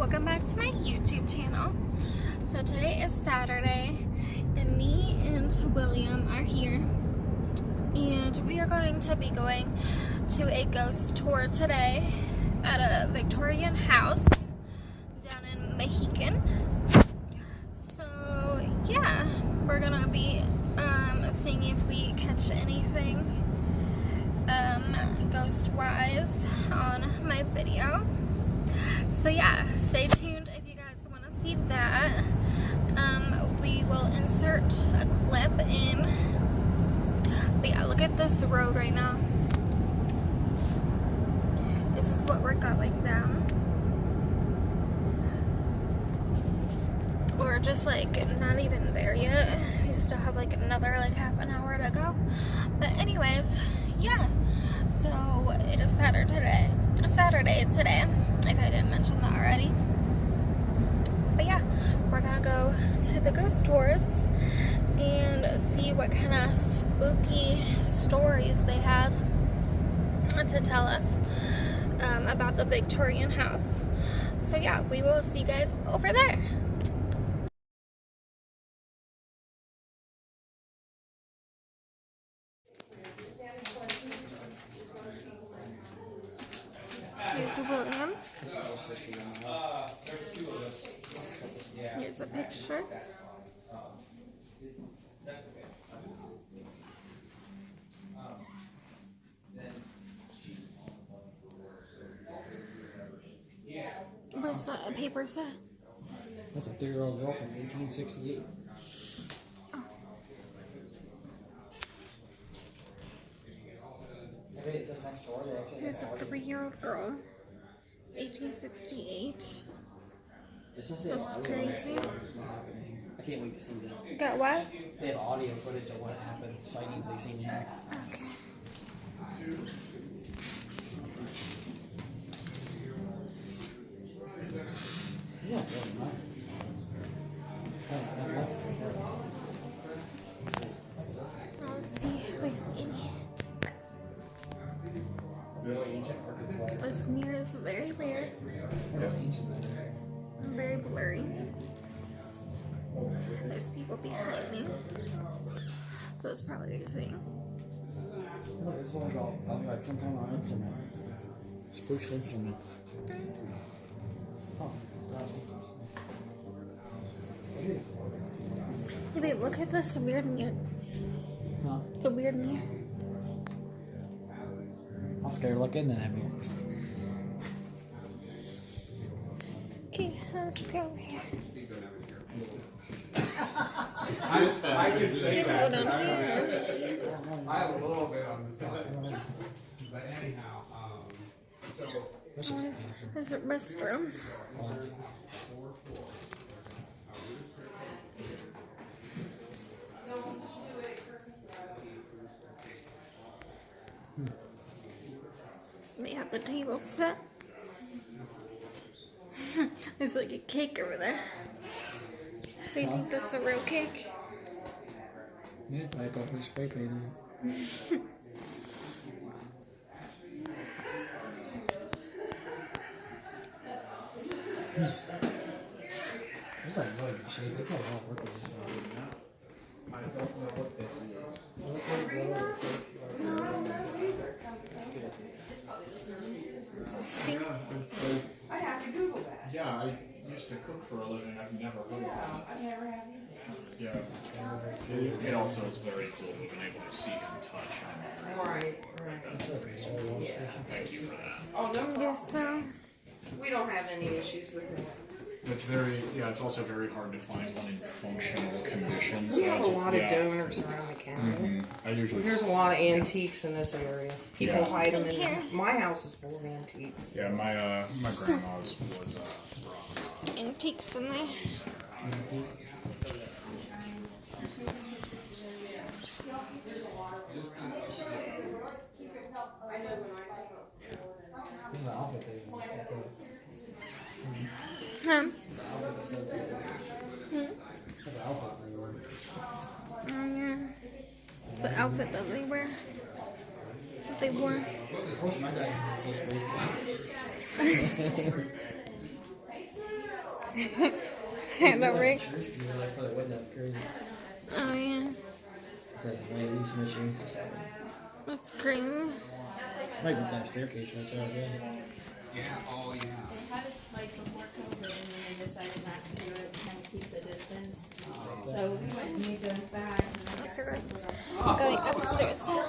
welcome back to my YouTube channel. So today is Saturday and me and William are here and we are going to be going to a ghost tour today at a Victorian house down in Mohican. So yeah, we're gonna be seeing if we catch anything ghost wise on my video. So yeah, stay tuned if you guys want to see that. We will insert a clip in. But yeah, look at this road right now. This is what we're going down. We're just like not even there yet. We still have like another like half an hour to go. But anyways, yeah. So it is Saturday today, if I didn't mention that already. But yeah, we're gonna go to the ghost tours and see what kind of spooky stories they have to tell us about the Victorian house. So yeah, we will see you guys over there. Here's William. Here's a picture. What's that paper say? That's a 3-year-old girl from 1868. Is this next door? Here's a 3-year-old girl. 1868. This is That's crazy. I can't wait to see that. Got what? They have audio footage of what happened, sightings they seen here. Okay. Yeah, really nice. Let's see if we see any. This mirror is very weird. Very blurry. There's people behind me. So it's probably what you're seeing. Look, it's like some kind of instrument. Spooks instrument. Oh, Hey babe, look at this weird mirror. huh? It's a weird mirror. I'm scared to look into that mirror. Okay, let's go over here. I can say You that. can go down here. I have a little bit on the side. But anyhow, so There's a restroom. They have the table set. There's like a cake over there. Do you think that's a real cake? Yeah, I got my spray paint on. There's like really good shape. They put a lot of work in this. I don't know what this is. It's a sink. I'd have to Google that. Yeah, I used to cook for a living. I've never heard of that. I've never had either. Yeah. It also is very cool to have been able to see and touch. Right. It's like a solar water station. Thank you for that. Oh, no, Yes, so. we don't have any issues with it. It's very, yeah, it's also very hard to find one in functional conditions. We have a lot of Yeah. donors around the county. I usually, There's a lot of antiques in this area. People Yeah. hide them in Here. there. My house is full of antiques. yeah, my grandma's was from, Antiques in there. This is an outfit thing. Huh? It's like an outfit thing. Oh yeah. It's the outfit that they wear. That they wore. Of course, my dad was this big. I know, right? Church, you were like, probably wasn't that crazy. Oh, yeah. It's like ladies' missions or something. That's green. Might go that staircase right there again. Yeah, oh yeah. They had it like before COVID, and then they decided not to do it to kind of keep the distance. So we went and made those bags. And That's right. Going upstairs now.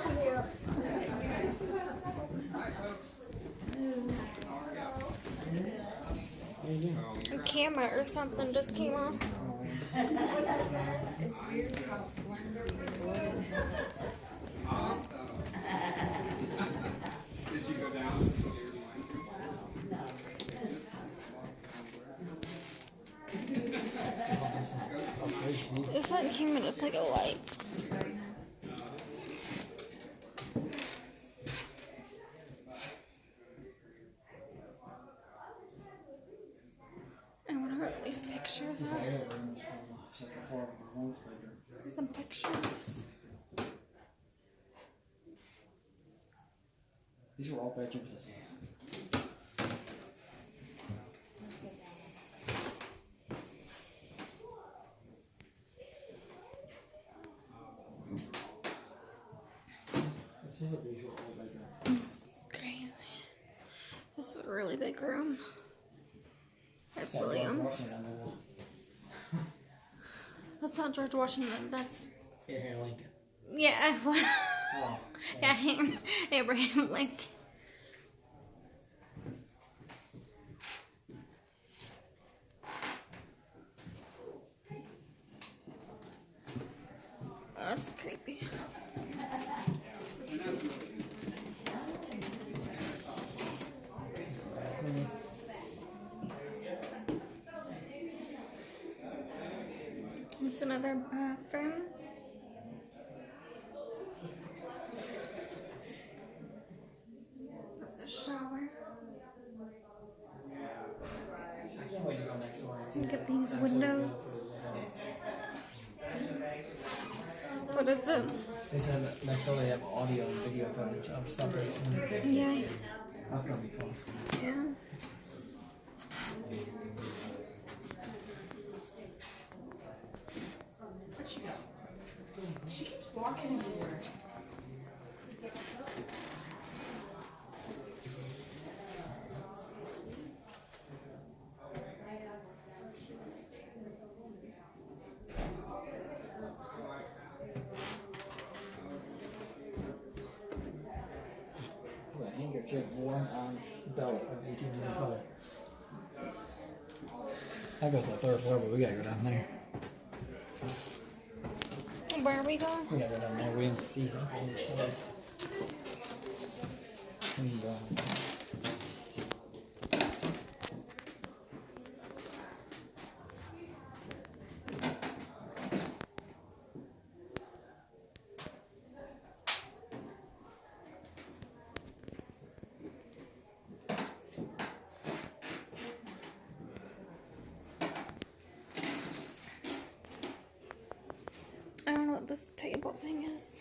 A camera or something just came on. it's weird how flimsy it was. Did you go down? It's not human, it's like a light. I wonder what these pictures are. Some pictures. These were all bedrooms. This house. This is a big old bedroom. This is crazy. This is a really big room. There's William. That's not George Washington, that's... Yeah, Lincoln. Yeah, Oh, yeah, Abraham Lincoln. That's creepy. It's another bathroom. That's a shower. I can't wait to go next door and see. Look at these windows. What is it? They said next door they have audio and video footage of stuff they've seen. Yeah. That's gonna be fun. Yeah. She keeps walking everywhere. The handkerchief worn on belt of 1895. That goes to the third floor, but we gotta go down there. Where are we going? We gotta go down there. We didn't see him. We can go. I don't know what this table thing is.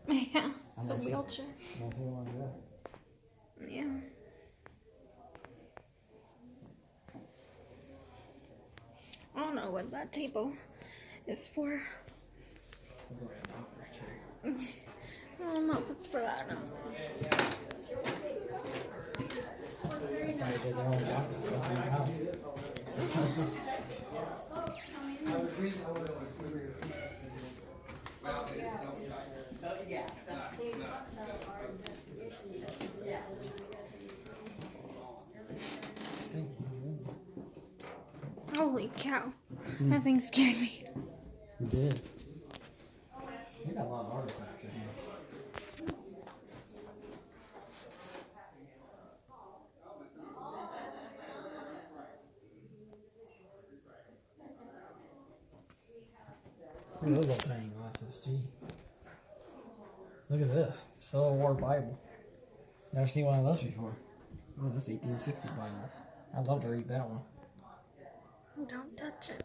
Yeah, it's a wheelchair. Yeah. I don't know what that table is for. I don't know if it's for that or not. Holy cow. That thing scared me. We did. We got a lot of artifacts in here. Look at those little tiny glasses, gee. Look at this. Civil War Bible. Never seen one of those before. Oh, that's 1860 Bible. I'd love to read that one. Don't touch it.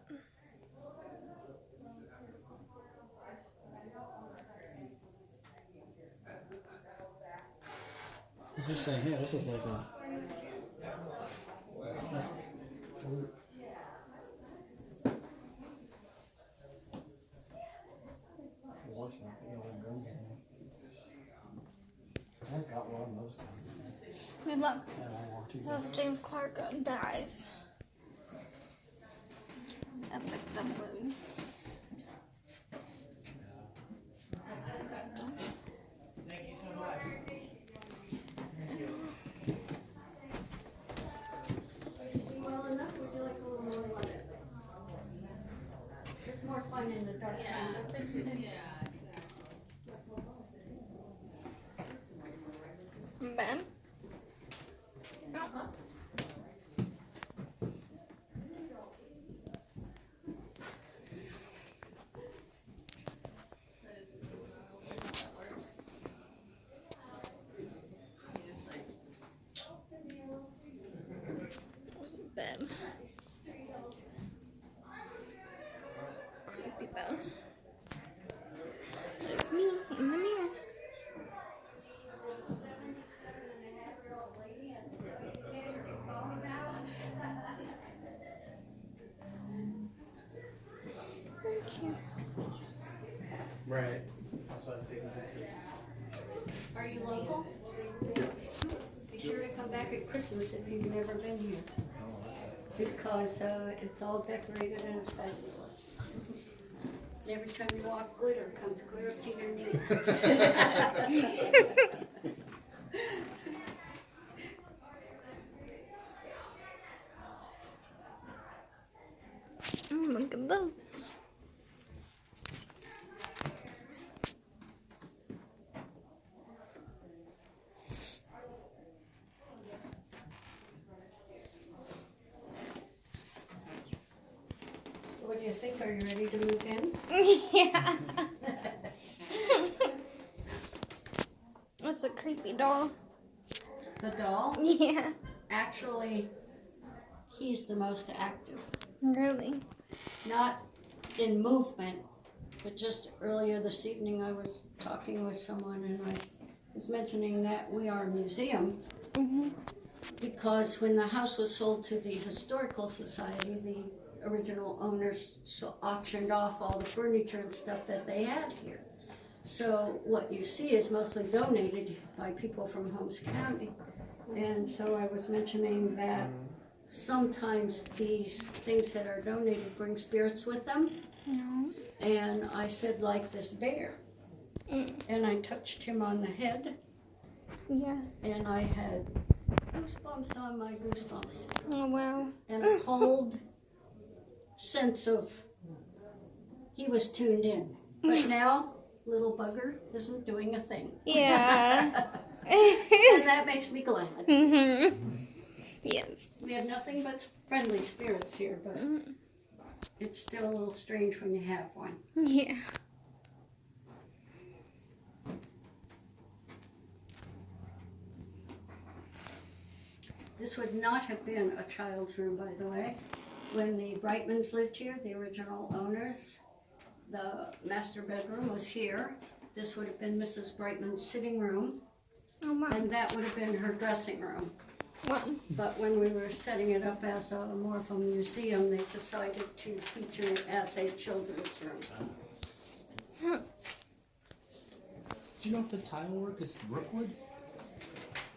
What's this saying here? This is like a flute. War stuff, you know, like guns and I've got one of those kinds. Good luck. Yeah, World War II. So as James Clark dies. A victim wound. Well enough, would you like a little more light? It's more fun in the dark. Ben? No. Ben. Creepy Ben. It's me in the mirror. Thank you. Right. That's what I was thinking. Are you local? Be sure to come back at Christmas if you've never been here. Because it's all decorated and it's fabulous. And every time you walk, glitter comes clear up to your knees. Look at those. So what do you think? Are you ready to move in? Yeah. That's a creepy doll. The doll? Yeah. Actually, he's the most active. Really? Not in movement, but just earlier this evening I was talking with someone and I was mentioning that we are a museum Mhm. because when the house was sold to the Historical Society, the original owners auctioned off all the furniture and stuff that they had here. So what you see is mostly donated by people from Holmes County. And so I was mentioning that sometimes these things that are donated bring spirits with them. No. And I said, like this bear. Mm. And I touched him on the head, Yeah. and I had goosebumps on my goosebumps. Oh wow. And a cold sense of he was tuned in. But now, little bugger isn't doing a thing. Yeah. And that makes me glad. Mhm. Yes. We have nothing but friendly spirits here, but Mm. it's still a little strange when you have one. Yeah. This would not have been a child's room, by the way. When the Brightmans lived here, the original owners, the master bedroom was here. This would have been Mrs. Brightman's sitting room, Oh wow. and that would have been her dressing room. What? But when we were setting it up as a more of a museum, they decided to feature it as a children's room. Do you know if the tile work is Rookwood?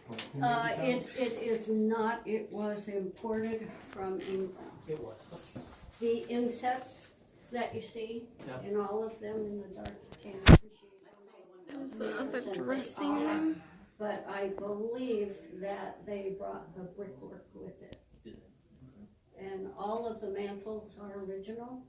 Or who made the tile? It is not, it was imported from England. It was. The insets that you see, Yep. and all of them in the dark, can't appreciate There's them. the other They dressing are, room. But I believe that they brought the brickwork with it. Did they? And all of the mantles are original.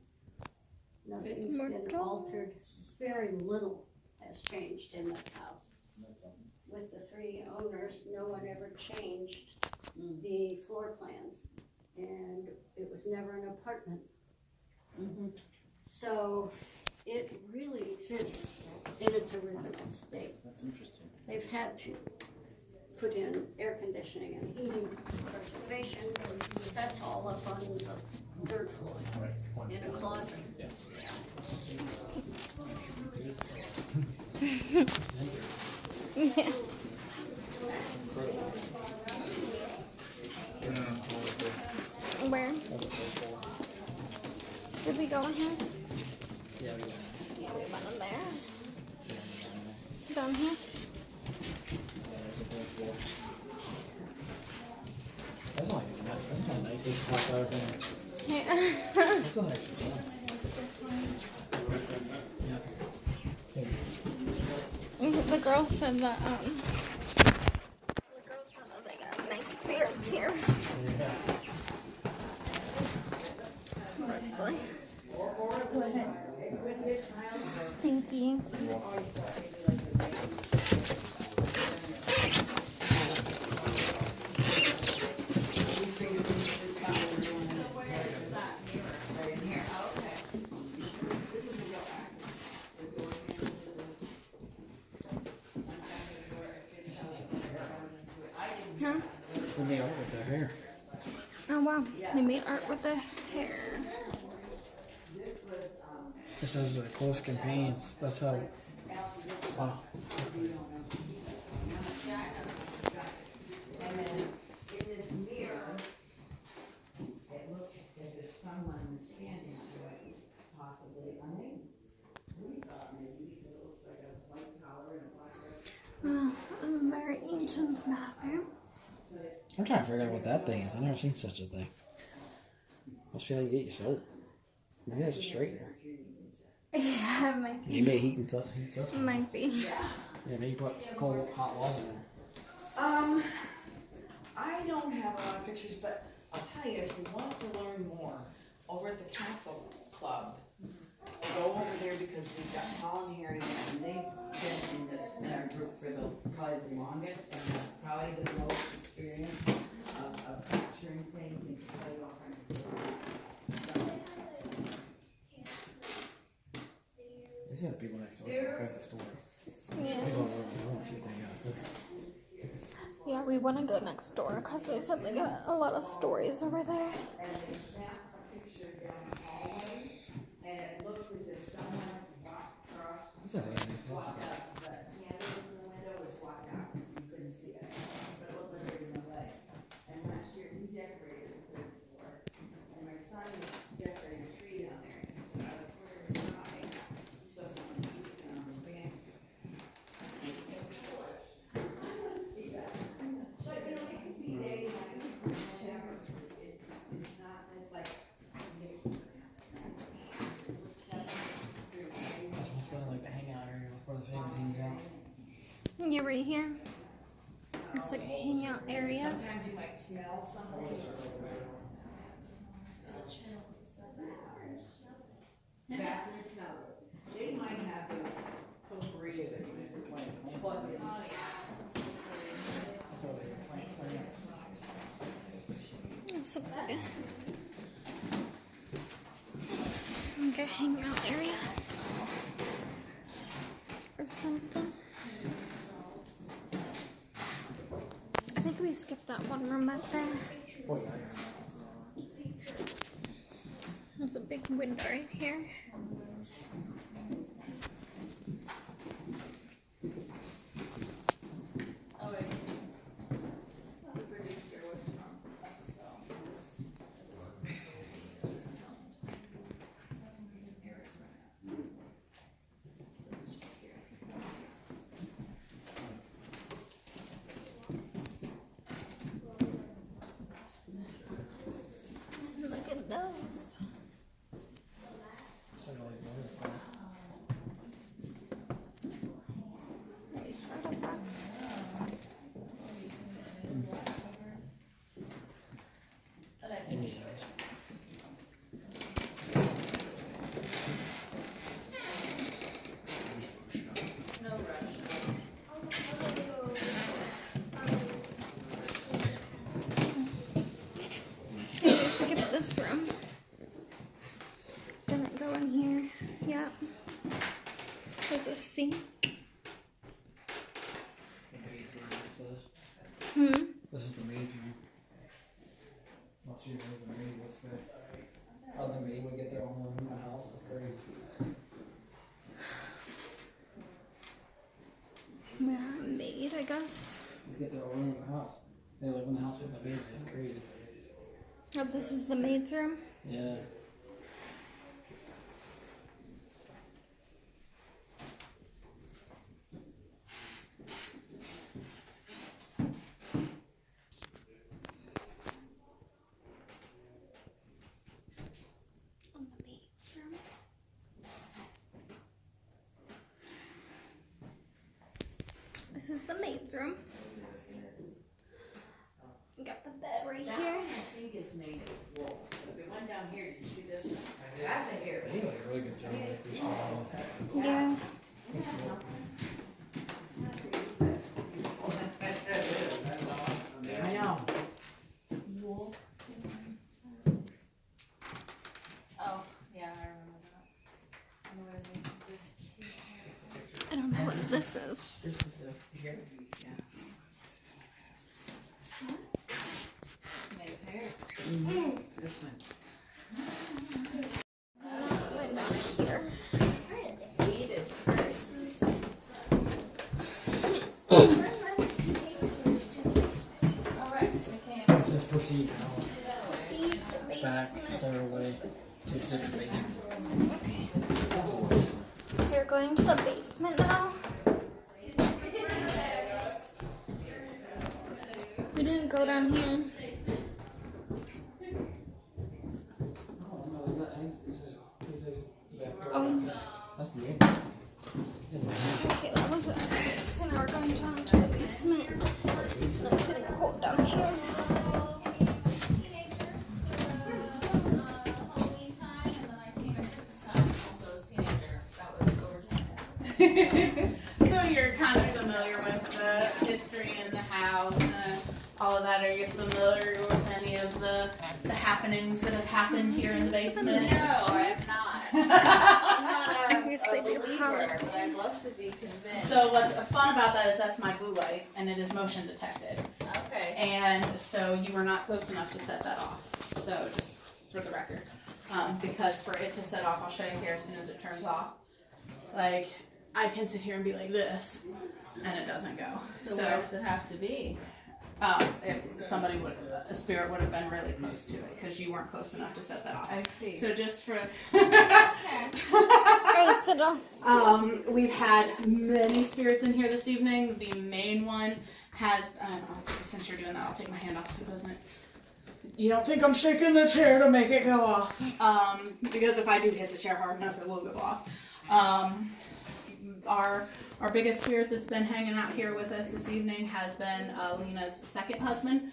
Nothing's more been tall. altered. Very little has changed in this house. That's something. With the three owners, no one ever changed the floor plans. And it was never an apartment. So it really exists in its original state. That's interesting. They've had to put in air conditioning and heating preservation. That's all up on the third floor Right. in a closet. Yeah. Yeah. Where? we going here? Yeah, we got it. Yeah, we went in there. Yeah, we got it. Down here. Yeah, there's a fourth floor. That's not even nice. That's not nice. This house out there. Yeah. That's not actually bad. Yeah. Hey, The girl said that they got nice spirits here. yeah. Possibly. Thank you. Huh? They made art with their hair. Oh wow, they made art with the hair. It says close companions. That's how. Wow. And then in this mirror, it looks as if someone is standing to it, possibly a name. We thought maybe because it looks like a white collar and a black dress. Oh, a very ancient bathroom. I'm trying to figure out what that thing is. I've never seen such a thing. Must be how you get your soap. Maybe that's a straightener. Yeah, it might be. Maybe it heats up. Might be. Yeah, maybe you put cold hot water in there. I don't have a lot of pictures, but I'll tell you, if you want to learn more, over at the Castle Club, go over there because we've got Paul and Harry there, and they've been in our group for probably the longest, and have probably the most experience of capturing things and can tell you all kinds of stories. These are the people next door. All kinds of stories. Yeah. They don't really want to see anything else. Yeah, we want to go next door because they said they got a lot of stories over there. And they snapped a picture down the hallway, and it looked as if someone walked across, These are really walked up, but the candles in the window was blocked out, you couldn't see it, but it looked like there was no light. And last year, we decorated the third floor, and my son decorated a tree down there, and he said, I was wondering why, he saw someone sleeping on the van. But, you know, it could be day, night, whatever, it's not, it's like, That's what's been like the hangout area before the family hangs out. Yeah, right here. It's like a hangout area. sometimes you might smell something. Bathroom smell. They might have those potpourri that you plug in. This looks like a hangout area or something. I think we skipped that one room back there. Oh, yeah. There's a big window right here. Oh, I see. The producer was from Bucksville. This filmed in Arizona. So it's just here. Look at those. It's like all these other Nice artifacts. Indians. No rush. We skipped this room. Didn't go in here yet. There's a sink. The maid's room. What's this? Hmm. This is the maid's room. What's your name? The maid. What's this? How the maid would get their own room in the house. That's crazy. Yeah, maid, I guess. They get their own room in the house. They live in the house with the baby. That's crazy. Oh, this is the maid's room. Yeah. room. We got the bed right That here. one, I think is made of wool. The one down here, did you see this one? That's a hair. You did a really good job with your style. Yeah. I know. Wool. Oh, yeah, I remember that. I know where it is. I don't know what this is. This is a hair. Yeah. Made of hair. This one. Here. Beaded purse. Alright, we can. Let's just proceed now. Proceed to Back, basement. stairway, to exhibit basement. Okay. So you're going to the basement now? We didn't go down here. Oh, no, is that eggs? This is back. Oh, That's the exit. okay, that was it. So now we're going down to the basement. It's getting cold down here. So you're kind of familiar with the history in the house and all of that. Are you familiar with any of the happenings that have happened here in the basement? No, I am not. I'm not Obviously, a they're believer, powered. but I'd love to be convinced. So what's fun about that is that's my blue light and it is motion detected. Okay. And so you were not close enough to set that off. So just for the record. Because for it to set off, I'll show you here as soon as it turns off. Like, I can sit here and be like this, and it doesn't go. So where does it have to be? A spirit would have been really close to it because you weren't close enough to set that off. I see. So just for, Okay. Go sit down. we've had many spirits in here this evening. The main one has, since you're doing that, I'll take my hand off so it doesn't. You don't think I'm shaking the chair to make it go off? Because if I do hit the chair hard enough, it will go off. Our biggest spirit that's been hanging out here with us this evening has been Lena's second husband.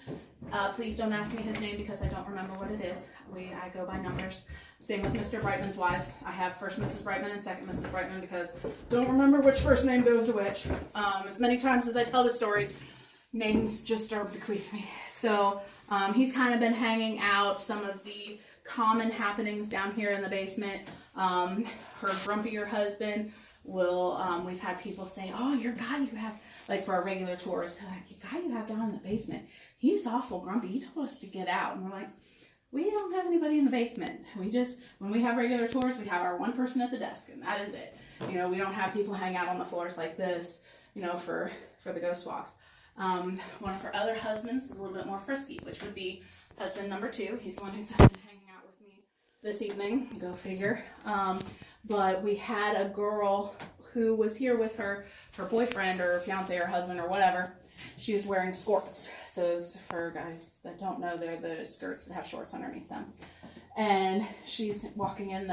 Please don't ask me his name because I don't remember what it is. I go by numbers. Same with Mr. Brightman's wives. I have first Mrs. Brightman and second Mrs. Brightman because don't remember which first name goes to which. As many times as I tell the stories, names just are bequeathed me. So he's kind of been hanging out some of the common happenings down here in the basement. Her grumpier husband will, we've had people say, oh, your guy you have, like for our regular tours, like, your guy you have down in the basement, he's awful grumpy. He told us to get out. And we're like, we don't have anybody in the basement. We just, when we have regular tours, we have our one person at the desk and that is it. You know, we don't have people hang out on the floors like this, you know, for the ghost walks. One of her other husbands is a little bit more frisky, which would be husband number 2. He's the one who's been hanging out with me this evening. Go figure. But we had a girl who was here with her boyfriend or fiance or husband or whatever. She was wearing skirts. So for guys that don't know, they're the skirts that have shorts underneath them. And she's walking in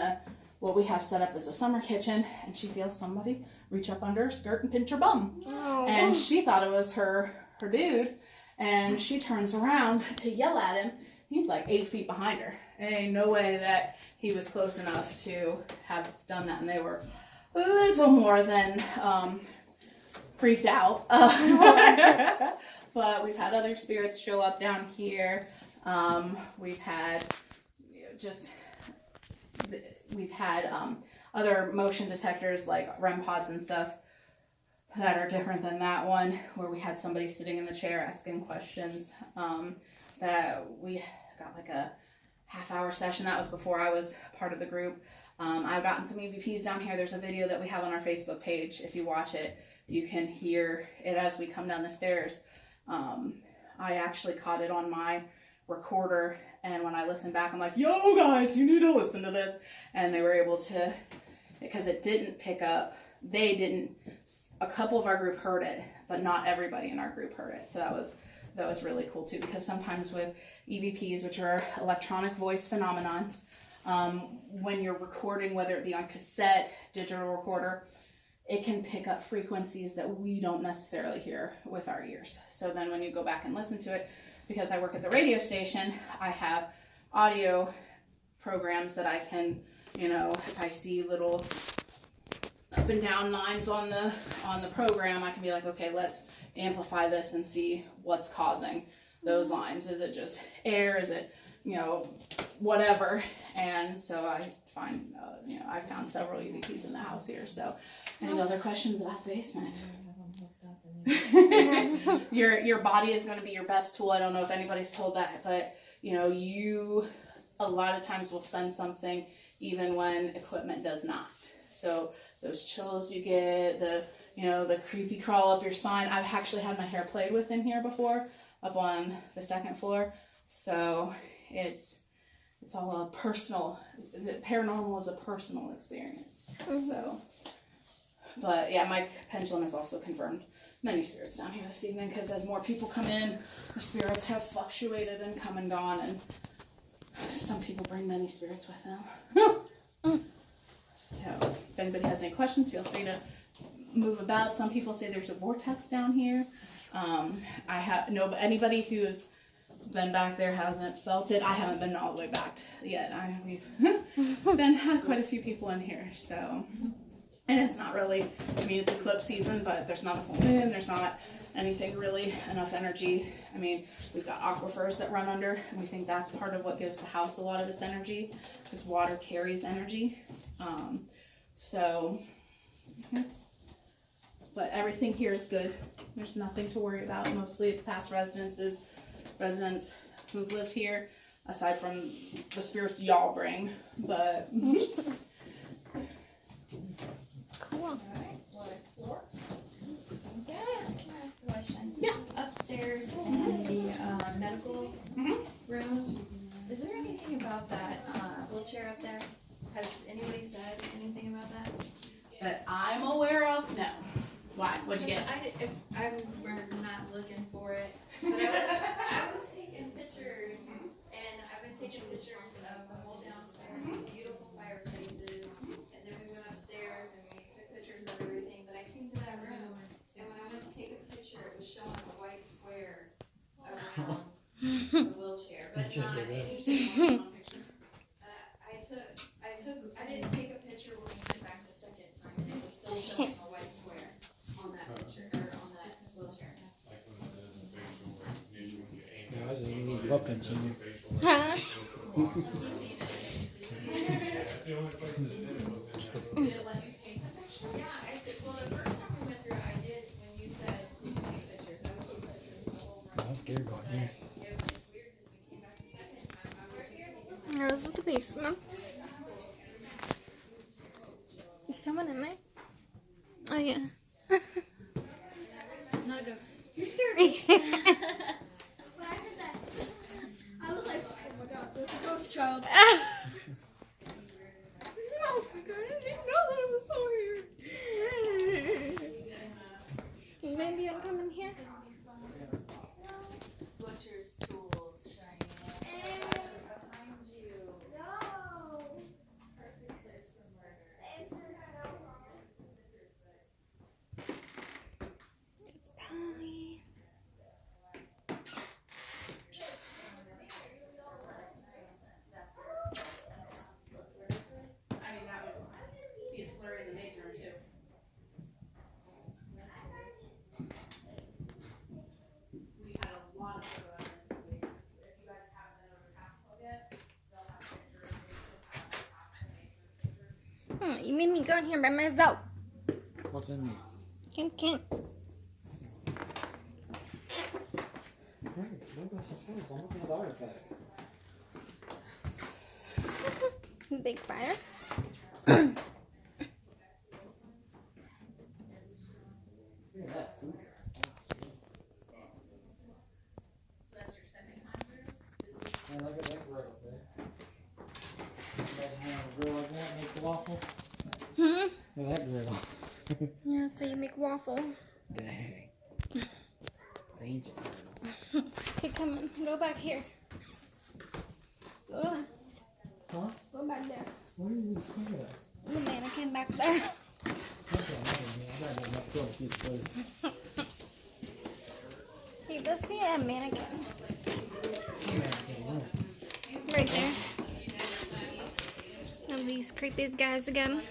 what we have set up as a summer kitchen, and she feels somebody reach up under her skirt and pinch her bum. Oh. And she thought it was her dude, and she turns around to yell at him. He's like 8 feet behind her. And ain't no way that he was close enough to have done that, and they were a little more than freaked out. But we've had other spirits show up down here. We've had other motion detectors like REM pods and stuff that are different than that one, where we had somebody sitting in the chair asking questions. That we got like a half-hour session. That was before I was part of the group. I've gotten some EVPs down here. There's a video that we have on our Facebook page. If you watch it, you can hear it as we come down the stairs. I actually caught it on my recorder, and when I listened back, I'm like, yo guys, you need to listen to this. And they were able to, because it didn't pick up, a couple of our group heard it, but not everybody in our group heard it. So that was really cool too, because sometimes with EVPs, which are electronic voice phenomenons, when you're recording, whether it be on cassette, digital recorder, it can pick up frequencies that we don't necessarily hear with our ears. So then when you go back and listen to it, because I work at the radio station, I have audio programs that I can, you know, if I see little up and down lines on the program, I can be like, okay, let's amplify this and see what's causing those lines. Is it just air? Is it, you know, whatever? And so I find, you know, I found several EVPs in the house here. So any other questions about the basement? Your body is going to be your best tool. I don't know if anybody's told that, but you know, you a lot of times will send something even when equipment does not. So those chills you get, the, you know, the creepy crawl up your spine. I've actually had my hair played with in here before, up on the second floor. So it's all a personal, the paranormal is a personal experience. So, but yeah, my pendulum has also confirmed many spirits down here this evening, because as more people come in, the spirits have fluctuated and come and gone, and some people bring many spirits with them. So if anybody has any questions, feel free to move about. Some people say there's a vortex down here. Anybody who's been back there hasn't felt it. I haven't been all the way back yet. We've had quite a few people in here, so. And it's not really, I mean, it's eclipse season, but there's not a full moon, there's not anything really, enough energy. I mean, we've got aquifers that run under, and we think that's part of what gives the house a lot of its energy, because water carries energy. But everything here is good. There's nothing to worry about. Mostly it's past residents who've lived here, aside from the spirits y'all bring, but. Cool. Alright, we'll explore. Okay, can I ask a question? Yeah. Upstairs in the medical room, is there anything about that wheelchair up there? Has anybody said anything about that? That I'm aware of, no. Why? What'd you get? We're not looking for it, but I was taking pictures, and I've been taking pictures of the whole downstairs, beautiful fireplaces, and then we went upstairs and we took pictures of everything, but I came to that room, and when I went to take a picture, it was showing a white square around the wheelchair, but not any shape on picture. I didn't take a picture when we went back the second time, and it was still showing a white square on that picture, or on that wheelchair. Like when it does a facial recognition, when you aim Yeah, at that's a someone, unique it's weapon, like Junior. facial Huh? recognition. Yeah, that's the only place that it did it was in that room. Did it let you take the picture? Yeah, I did. Well, the first time we went through, I did when you said, "Could you take pictures?" I was taking pictures of the whole room. I'm scared going here. It's weird because we came back the second time. I was here. This is the basement. Is someone in there? Oh yeah. Not a ghost. You scared me. I was like, "Oh my god, there's a ghost child." Oh my god, I didn't know that it was over here. Maybe I'll come in here. Butcher's tools shining behind you. Perfect place for murder. Polly. I mean, that would, see, it's blurry in the maid's room too. We had a lot of photo evidence in the maid's room. If you guys haven't been over to Castle Club yet, they'll have pictures, they still have the maid's room pictures. You made me go in here by myself. What's in there? Can't. Hey, don't go so fast. I'm looking at the artifact. Big fire. Look at that food. That's your second time through? Man, look at that grill up there. Imagine having a grill like that and make the waffles. Hmm? Look at that grill. Yeah, so you make waffle. Dang. The ancient grill. Hey, come on. Go back here. Go on. Huh? Go back there. What are you looking at? The mannequin back there. What You go see a mannequin. Right there. And these creepy guys again.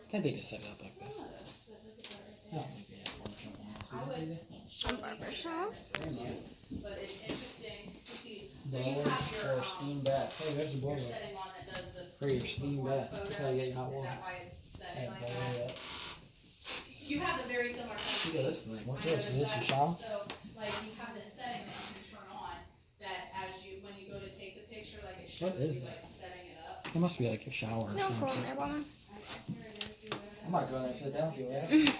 I think they just set it up like that. I don't think they have one shop in the house. A barber shop. But it's interesting to see. So Blower you have your or steam bath. Hey, there's a blower. setting on that does the For your steam bath. That's how you get hot Is water. that why it's set Add like blower that? up. You have a very similar Look at this thing. What's this? Is this your shower? So, like, you have this setting that you can turn on that as you, when you go to take the picture, like it shows What is you that? like setting it up. It must be like your shower or No, go in something. there, woman. I might go in there and sit down and see what happens.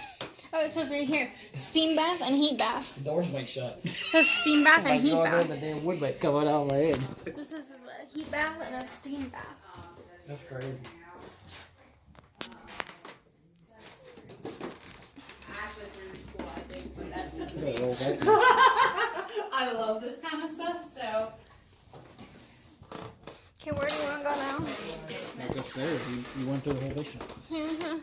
Oh, it says right here, steam bath and heat bath. The doors might shut. It says steam bath and heat bath. The damn wood might come out of my head. This is a heat bath and a steam bath. That's crazy. Actually, it's really cool, I think, but that's just Look me. at the old vacuum. I love this kind of stuff, so. Okay, where do you want to go now? Like upstairs, you went through the whole basement. Mhm.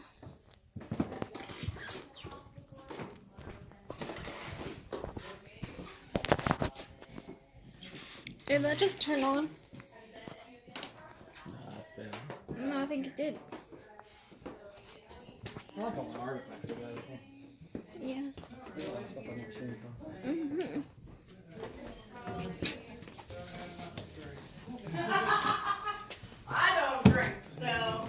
Did that just turn on? That's bad. No, I think it did. I like all the artifacts they got in here. Yeah. There's a lot of stuff I've never seen before. Mhm. I don't drink, so,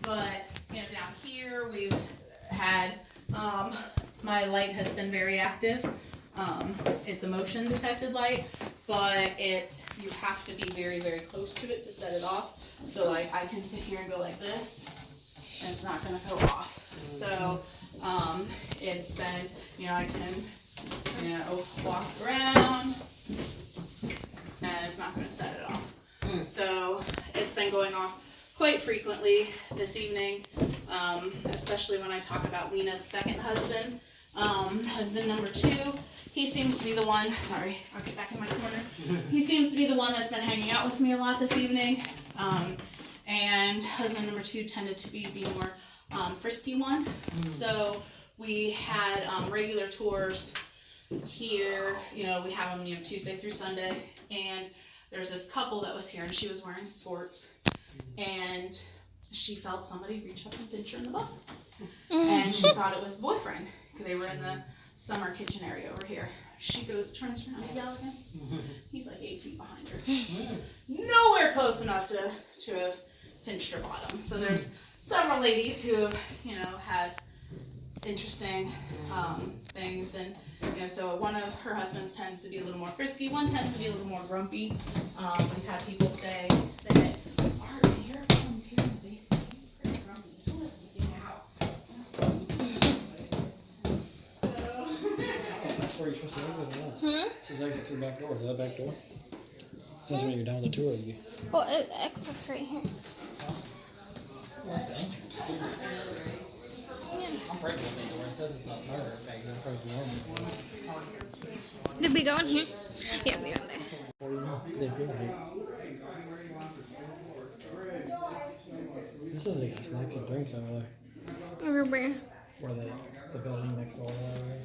but, you know, down here, we've had, my light has been very active. It's a motion detected light, but you have to be very, very close to it to set it off. So like, I can sit here and go like this, and it's not gonna go off. So, it's been, you know, I can, you know, walk around, and it's not gonna set it off. So it's been going off quite frequently this evening, especially when I talk about Lena's second husband, husband number 2. He seems to be the one, sorry, I'll get back in my corner. He seems to be the one that's been hanging out with me a lot this evening. And husband number 2 tended to be the more frisky one. So we had regular tours here, you know, we have them, you know, Tuesday through Sunday, and there's this couple that was here and she was wearing skirts and she felt somebody reach up and pinch her in the butt. And she thought it was the boyfriend because they were in the summer kitchen area over here. She turns around and yells at him. He's like 8 feet behind her. Nowhere close enough to have pinched her bottom. So there's several ladies who have, you know, had interesting things, and you know, so one of her husbands tends to be a little more frisky, one tends to be a little more grumpy. We've had people say that our hairphone's here in the basement, he's pretty grumpy, he told us to get out. That's where you're supposed to live, yeah. It says exit through back door. Is that a back door? That's when you're done with the tour. You. Well, it exits right here. That's the entrance. I'm breaking the door. It says it's not fire. I'm probably normal. Did we go in here? Yeah, we went there. What do you know? They could be. This is like snacks and drinks over there. Over where? Where the building next door. Over there.